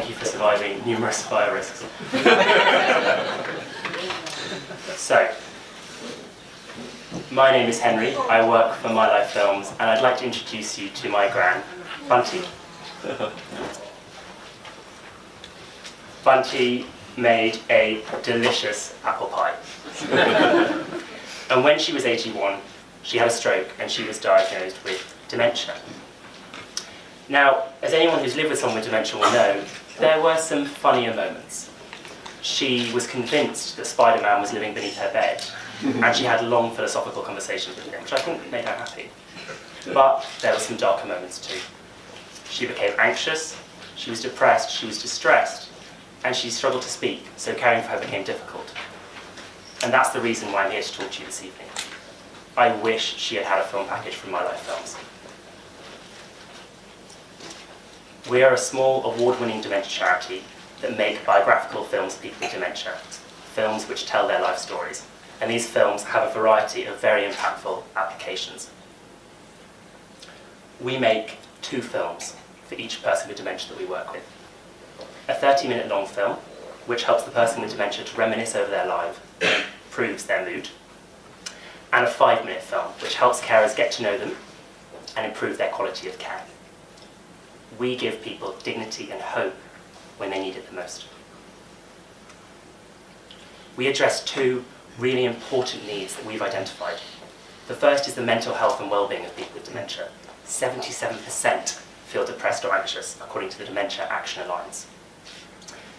thank you for surviving numerous fire risks. So, my name is Henry, I work for My Life Films, and I'd like to introduce you to my gran, Bunty. Bunty made a delicious apple pie. And when she was 81, she had a stroke and she was diagnosed with dementia. Now, as anyone who's lived with someone with dementia will know, there were some funnier moments. She was convinced that Spider-Man was living beneath her bed, and she had long philosophical conversations with him, which I think made her happy. But there were some darker moments too. She became anxious, she was depressed, she was distressed, and she struggled to speak, so caring for her became difficult. And that's the reason why I'm here to talk to you this evening. I wish she had had a film package from My Life Films. We are a small, award-winning dementia charity that make biographical films of people with dementia, films which tell their life stories. And these films have a variety of very impactful applications. We make 2 films for each person with dementia that we work with. A 30-minute long film, which helps the person with dementia to reminisce over their life and improves their mood. And a 5-minute film, which helps carers get to know them and improve their quality of care. We give people dignity and hope when they need it the most. We address 2 really important needs that we've identified. The first is the mental health and well-being of people with dementia. 77% feel depressed or anxious, according to the Dementia Action Alliance.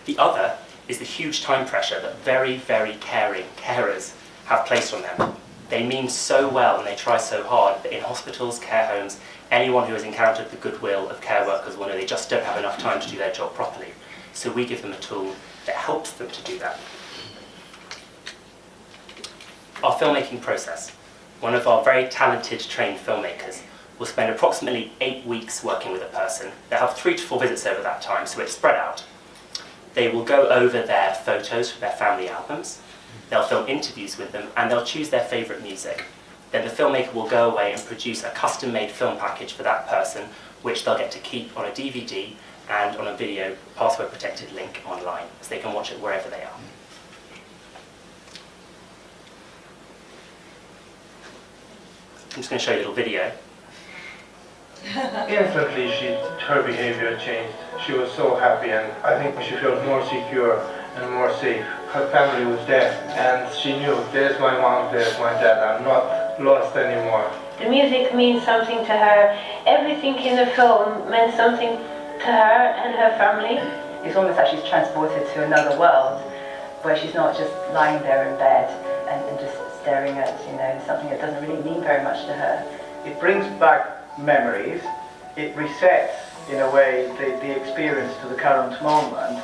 The other is the huge time pressure that very, very caring carers have placed on them. They mean so well and they try so hard, but in hospitals, care homes, anyone who has encountered the goodwill of care workers will know they just don't have enough time to do their job properly. So we give them a tool that helps them to do that. Our filmmaking process. One of our very talented, trained filmmakers will spend approximately 8 weeks working with a person. They'll have 3 to 4 visits over that time, so it's spread out. They will go over their photos from their family albums, they'll film interviews with them, and they'll choose their favourite music. Then the filmmaker will go away and produce a custom-made film package for that person, which they'll get to keep on a DVD and on a video password-protected link online, so they can watch it wherever they are. I'm just going to show you a little video. Instantly, her behavior changed. She was so happy, and I think she felt more secure and more safe. Her family was there, and she knew, there's my mom, there's my dad, I'm not lost anymore. The music means something to her. Everything in the film meant something to her and her family. It's almost like she's transported to another world, where she's not just lying there in bed and just staring at, something that doesn't really mean very much to her. It brings back memories. It resets, in a way, the experience to the current moment.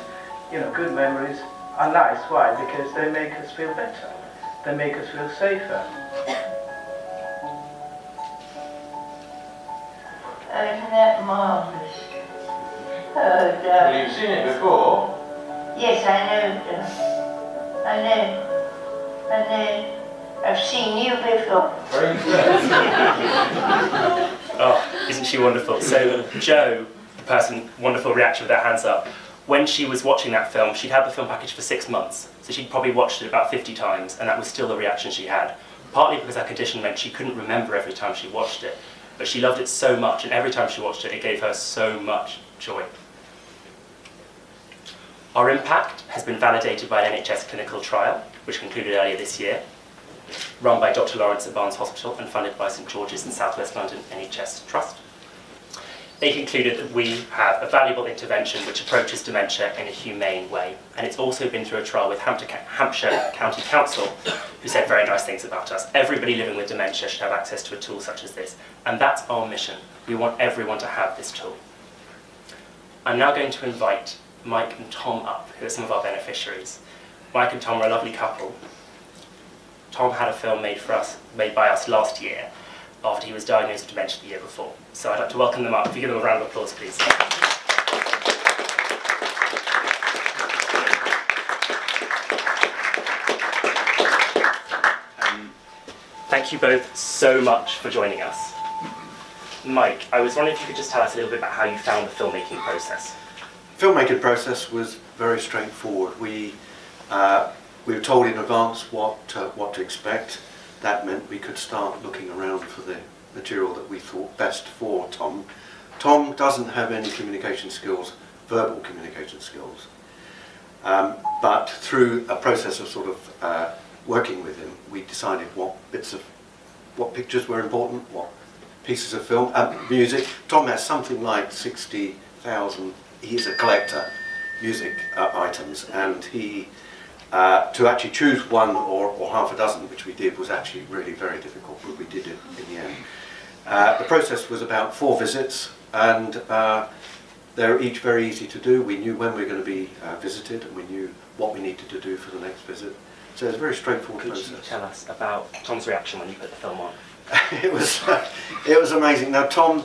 Good memories are nice. Why? Because they make us feel better. They make us feel safer. Isn't that marvellous? Oh, darling. You've seen it before? Yes, I know. I've seen you before. Very good. Oh, isn't she wonderful? So Jo, the person, wonderful reaction with their hands up. When she was watching that film, she'd had the film package for 6 months, so she'd probably watched it about 50 times, and that was still the reaction she had. Partly because her condition meant she couldn't remember every time she watched it, but she loved it so much, and every time she watched it, it gave her so much joy. Our impact has been validated by an NHS clinical trial, which concluded earlier this year, run by Dr. Lawrence at Barnes Hospital and funded by St George's and South West London NHS Trust. They concluded that we have a valuable intervention which approaches dementia in a humane way, and it's also been through a trial with Hampshire County Council, who said very nice things about us. Everybody living with dementia should have access to a tool such as this, and that's our mission. We want everyone to have this tool. I'm now going to invite Mike and Tom up, who are some of our beneficiaries. Mike and Tom are a lovely couple. Tom had a film made by us last year, after he was diagnosed with dementia the year before. So I'd like to welcome them up. If you give them a round of applause, please. Thank you both so much for joining us. Mike, I was wondering if you could just tell us a little bit about how you found the filmmaking process. filmmaking process was very straightforward. We were told in advance what to expect. That meant we could start looking around for the material that we thought best for Tom. Tom doesn't have any communication skills, verbal communication skills, but through a process of sort of working with him, we decided what pictures were important, what pieces of film, music. Tom has something like 60,000. He's a collector, music items, and he to actually choose one or half a dozen, which we did, was actually really very difficult, but we did it in the end. The process was about 4 visits, and they're each very easy to do. We knew when we were going to be visited, and we knew what we needed to do for the next visit. So it's a very straightforward process. Could you tell us about Tom's reaction when you put the film on? It was amazing. Now Tom,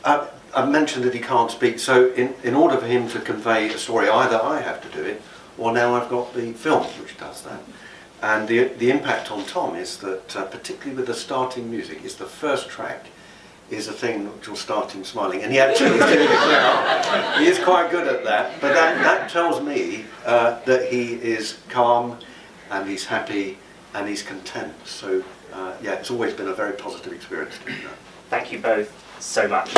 I've mentioned that he can't speak, so in order for him to convey a story, either I have to do it, or now I've got the film which does that. And the impact on Tom is that, particularly with the starting music, is the first track is a thing which will start him smiling, and he actually is doing it now. He is quite good at that, but that tells me that he is calm, and he's happy, and he's content. So yeah, it's always been a very positive experience doing that. Thank you both so much.